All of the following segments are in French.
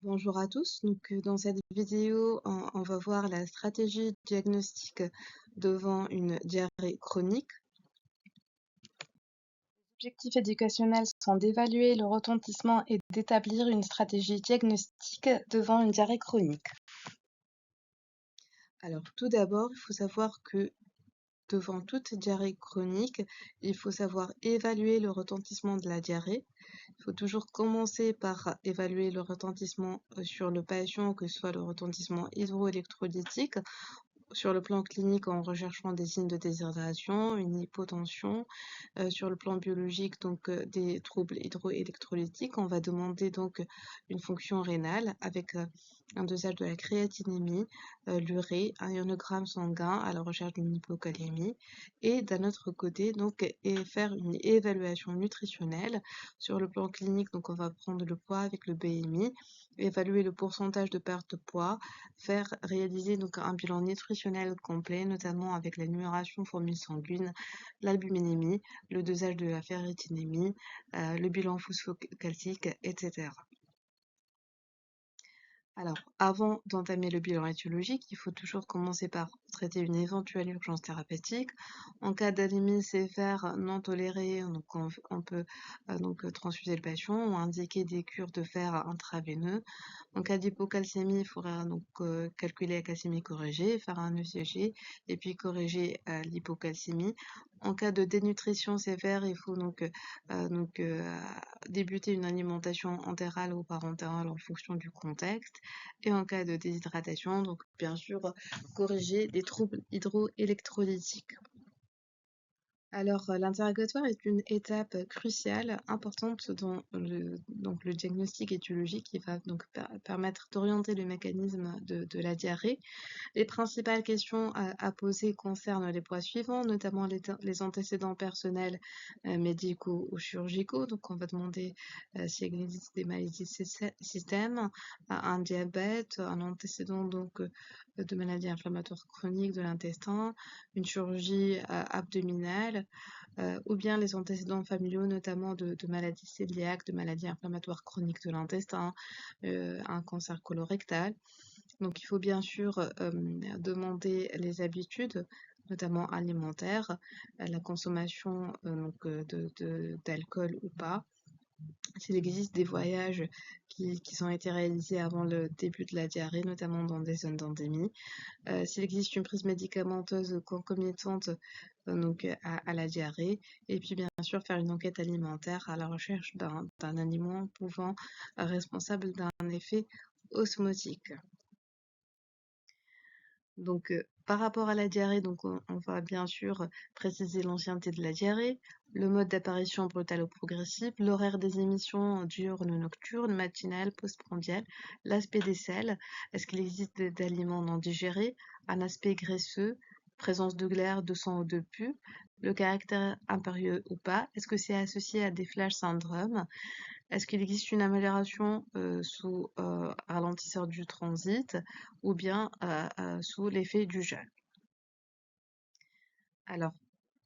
Bonjour à tous. Dans cette vidéo, on va voir la stratégie diagnostique devant une diarrhée chronique. Les objectifs éducationnels sont d'évaluer le retentissement et d'établir une stratégie diagnostique devant une diarrhée chronique. Alors, tout d'abord, il faut savoir que devant toute diarrhée chronique, il faut savoir évaluer le retentissement de la diarrhée. Il faut toujours commencer par évaluer le retentissement sur le patient, que ce soit le retentissement hydroélectrolytique, sur le plan clinique en recherchant des signes de déshydratation, une hypotension. Sur le plan biologique, des troubles hydroélectrolytiques, on va demander donc une fonction rénale avec un dosage de la créatinémie, l'urée, un ionogramme sanguin à la recherche d'une hypocalémie et d'un autre côté et faire une évaluation nutritionnelle. Sur le plan clinique, donc on va prendre le poids avec le BMI, évaluer le pourcentage de perte de poids, faire réaliser donc un bilan nutritionnel complet, notamment avec la numération formule sanguine, l'albuminémie, le dosage de la ferritinémie, le bilan phosphocalcique, etc. Alors, avant d'entamer le bilan étiologique, il faut toujours commencer par traiter une éventuelle urgence thérapeutique. En cas d'anémie sévère non tolérée, on peut transfuser le patient ou indiquer des cures de fer intraveineux. En cas d'hypocalcémie, il faudra calculer la calcémie corrigée, faire un ECG et puis corriger l'hypocalcémie. En cas de dénutrition sévère, il faut débuter une alimentation entérale ou parentérale en fonction du contexte. Et en cas de déshydratation, donc bien sûr, corriger les troubles hydroélectrolytiques. Alors, l'interrogatoire est une étape cruciale, importante dans le diagnostic étiologique qui va donc permettre d'orienter le mécanisme de la diarrhée. Les principales questions à poser concernent les poids suivants, notamment les antécédents personnels, médicaux ou chirurgicaux. Donc, on va demander s'il existe des maladies système, un diabète, un antécédent de maladies inflammatoires chroniques de l'intestin, une chirurgie abdominale, ou bien les antécédents familiaux, notamment de maladies cœliaques, de maladies inflammatoires chroniques de l'intestin, un cancer colorectal. Donc il faut bien sûr demander les habitudes, notamment alimentaires, la consommation d'alcool ou pas. S'il existe des voyages qui ont été réalisés avant le début de la diarrhée, notamment dans des zones d'endémie. S'il existe une prise médicamenteuse concomitante à la diarrhée. Et puis bien sûr faire une enquête alimentaire à la recherche d'un aliment pouvant responsable d'un effet osmotique. Par rapport à la diarrhée, on va bien sûr préciser l'ancienneté de la diarrhée, le mode d'apparition brutal ou progressif, l'horaire des émissions diurnes ou nocturnes, matinales, postprandiales, l'aspect des selles, est-ce qu'il existe d'aliments non digérés, un aspect graisseux, présence de glaire, de sang ou de pus, le caractère impérieux ou pas, est-ce que c'est associé à des flash syndromes, est-ce qu'il existe une amélioration sous ralentisseur du transit ou bien sous l'effet du jeûne? Alors,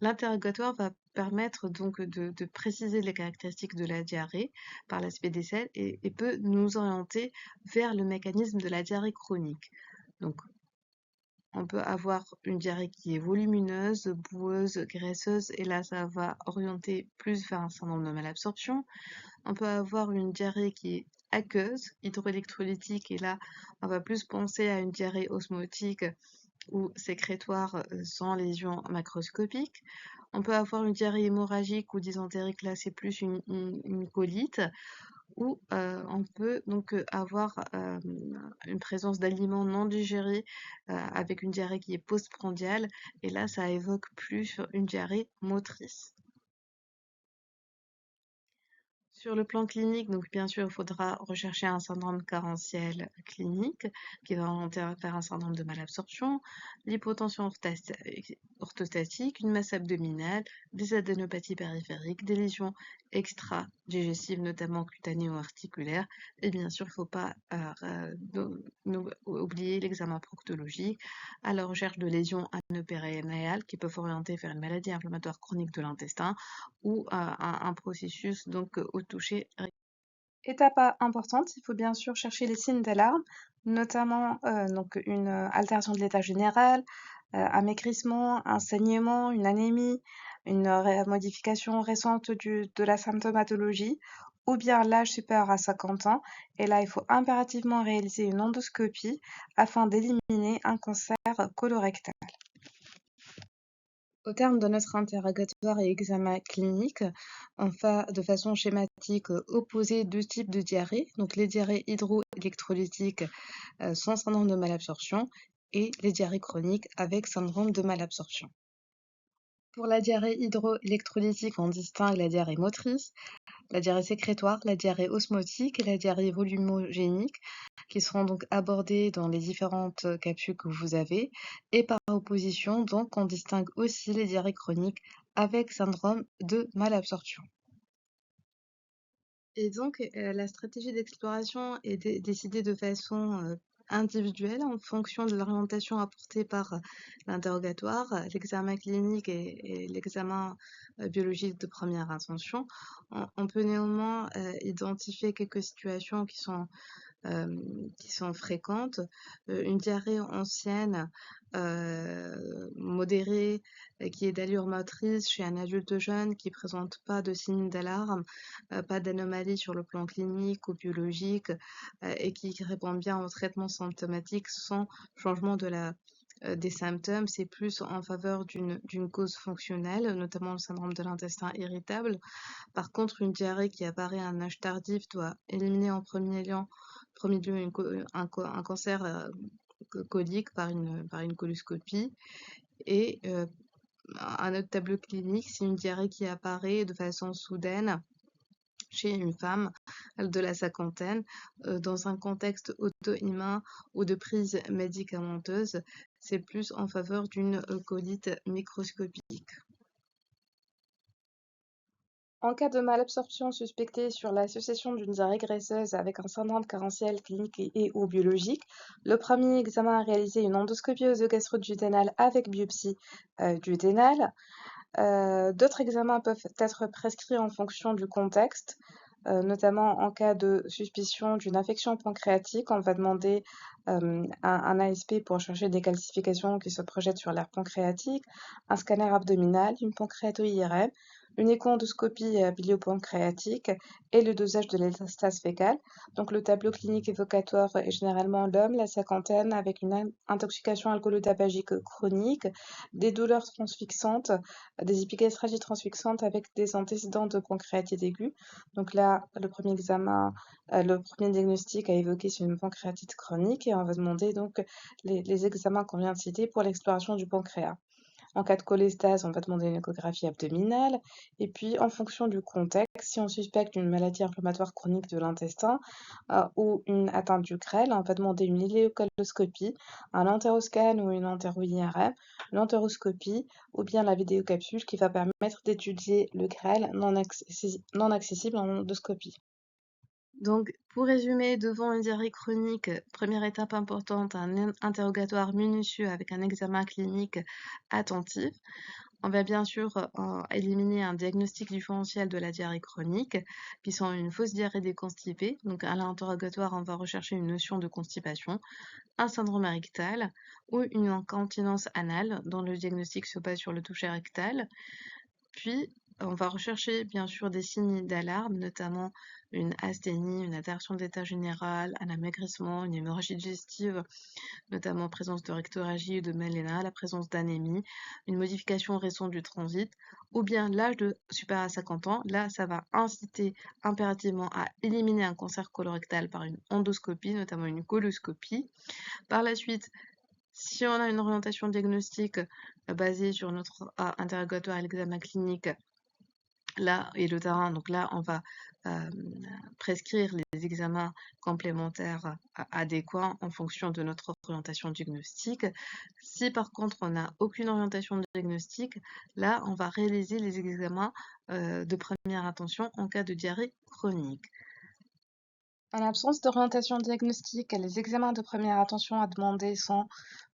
l'interrogatoire va permettre donc de préciser les caractéristiques de la diarrhée par l'aspect des selles et peut nous orienter vers le mécanisme de la diarrhée chronique. Donc, on peut avoir une diarrhée qui est volumineuse, boueuse, graisseuse, et là, ça va orienter plus vers un syndrome de malabsorption. On peut avoir une diarrhée qui est aqueuse, hydroélectrolytique, et là, on va plus penser à une diarrhée osmotique ou sécrétoire sans lésions macroscopiques. On peut avoir une diarrhée hémorragique ou dysentérique, là, c'est plus une colite. Ou on peut avoir une présence d'aliments non digérés avec une diarrhée qui est postprandiale, et là, ça évoque plus une diarrhée motrice. Sur le plan clinique, donc bien sûr, il faudra rechercher un syndrome carentiel clinique qui va orienter vers un syndrome de malabsorption, l'hypotension orthostatique, une masse abdominale, des adénopathies périphériques, des lésions extra-digestives, notamment cutanées ou articulaires. Et bien sûr, il ne faut pas oublier l'examen proctologique à la recherche de lésions anopérinéales qui peuvent orienter vers une maladie inflammatoire chronique de l'intestin ou un processus au toucher. Étape importante, il faut bien sûr chercher les signes d'alarme, notamment donc une altération de l'état général, un maigrissement, un saignement, une anémie, une modification récente de la symptomatologie, ou bien l'âge supérieur à 50 ans. Et là, il faut impérativement réaliser une endoscopie afin d'éliminer un cancer colorectal. Au terme de notre interrogatoire et examen clinique, on va de façon schématique opposer deux types de diarrhée, donc les diarrhées hydroélectrolytiques sans syndrome de malabsorption et les diarrhées chroniques avec syndrome de malabsorption. Pour la diarrhée hydroélectrolytique, on distingue la diarrhée motrice, la diarrhée sécrétoire, la diarrhée osmotique et la diarrhée volumogénique, qui seront donc abordées dans les différentes capsules que vous avez. Et par opposition, donc, on distingue aussi les diarrhées chroniques avec syndrome de malabsorption. Et donc, la stratégie d'exploration est décidée de façon individuelle en fonction de l'orientation apportée par l'interrogatoire, l'examen clinique et l'examen biologique de première intention. On peut néanmoins identifier quelques situations qui sont fréquentes. Une diarrhée ancienne, modérée, qui est d'allure motrice chez un adulte jeune qui présente pas de signes d'alarme, pas d'anomalie sur le plan clinique ou biologique, et qui répond bien au traitement symptomatique sans changement des symptômes, c'est plus en faveur d'une cause fonctionnelle, notamment le syndrome de l'intestin irritable. Par contre, une diarrhée qui apparaît à un âge tardif doit éliminer en premier lieu un cancer colique par une coloscopie. Et un autre tableau clinique, c'est une diarrhée qui apparaît de façon soudaine chez une femme de la cinquantaine dans un contexte auto-immun ou de prise médicamenteuse. C'est plus en faveur d'une colite microscopique. En cas de malabsorption suspectée sur l'association d'une diarrhée graisseuse avec un syndrome carentiel clinique et/ou biologique, le premier examen à réaliser une endoscopie œsogastro-duodénale avec biopsie duodénale. D'autres examens peuvent être prescrits en fonction du contexte, notamment en cas de suspicion d'une infection pancréatique. On va demander un ASP pour chercher des calcifications qui se projettent sur l'aire pancréatique, un scanner abdominal, une pancréato-IRM, une écho-endoscopie biliopancréatique et le dosage de l'élastase fécale. Donc le tableau clinique évocatoire est généralement l'homme, la cinquantaine, avec une intoxication alcoolotabagique chronique, des douleurs transfixantes, des épigastralgies transfixantes avec des antécédents de pancréatite aiguë. Donc là, le premier diagnostic à évoquer, c'est une pancréatite chronique et on va demander donc les examens qu'on vient de citer pour l'exploration du pancréas. En cas de cholestase, on va demander une échographie abdominale. Et puis, en fonction du contexte, si on suspecte une maladie inflammatoire chronique de l'intestin ou une atteinte du grêle, on va demander une iléocoloscopie, un entéroscan ou une entéro-IRM, l'entéroscopie ou bien la vidéocapsule qui va permettre d'étudier le grêle non accessible en endoscopie. Donc, pour résumer, devant une diarrhée chronique, première étape importante, un interrogatoire minutieux avec un examen clinique attentif. On va bien sûr éliminer un diagnostic différentiel de la diarrhée chronique, qui sont une fausse diarrhée déconstipée. Donc, à l'interrogatoire, on va rechercher une notion de constipation, un syndrome rectal ou une incontinence anale, dont le diagnostic se base sur le toucher rectal. Puis, on va rechercher bien sûr des signes d'alarme, notamment une asthénie, une altération d'état général, un amaigrissement, une hémorragie digestive, notamment présence de rectorragie ou de méléna, la présence d'anémie, une modification récente du transit, ou bien l'âge supérieur à 50 ans. Là, ça va inciter impérativement à éliminer un cancer colorectal par une endoscopie, notamment une coloscopie. Par la suite, si on a une orientation diagnostique basée sur notre interrogatoire et l'examen clinique, là, et le terrain, donc là, on va prescrire les examens complémentaires adéquats en fonction de notre orientation diagnostique. Si par contre on n'a aucune orientation diagnostique, là, on va réaliser les examens de première intention en cas de diarrhée chronique. En l'absence d'orientation diagnostique, les examens de première attention à demander sont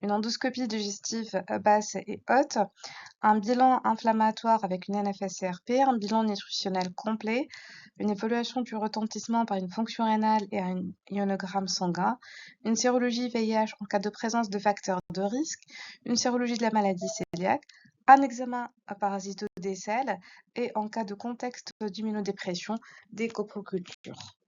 une endoscopie digestive basse et haute, un bilan inflammatoire avec une NFS-CRP, un bilan nutritionnel complet, une évaluation du retentissement par une fonction rénale et un ionogramme sanguin, une sérologie VIH en cas de présence de facteurs de risque, une sérologie de la maladie cœliaque, un examen parasitodécèle et en cas de contexte d'immunodépression, des coprocultures.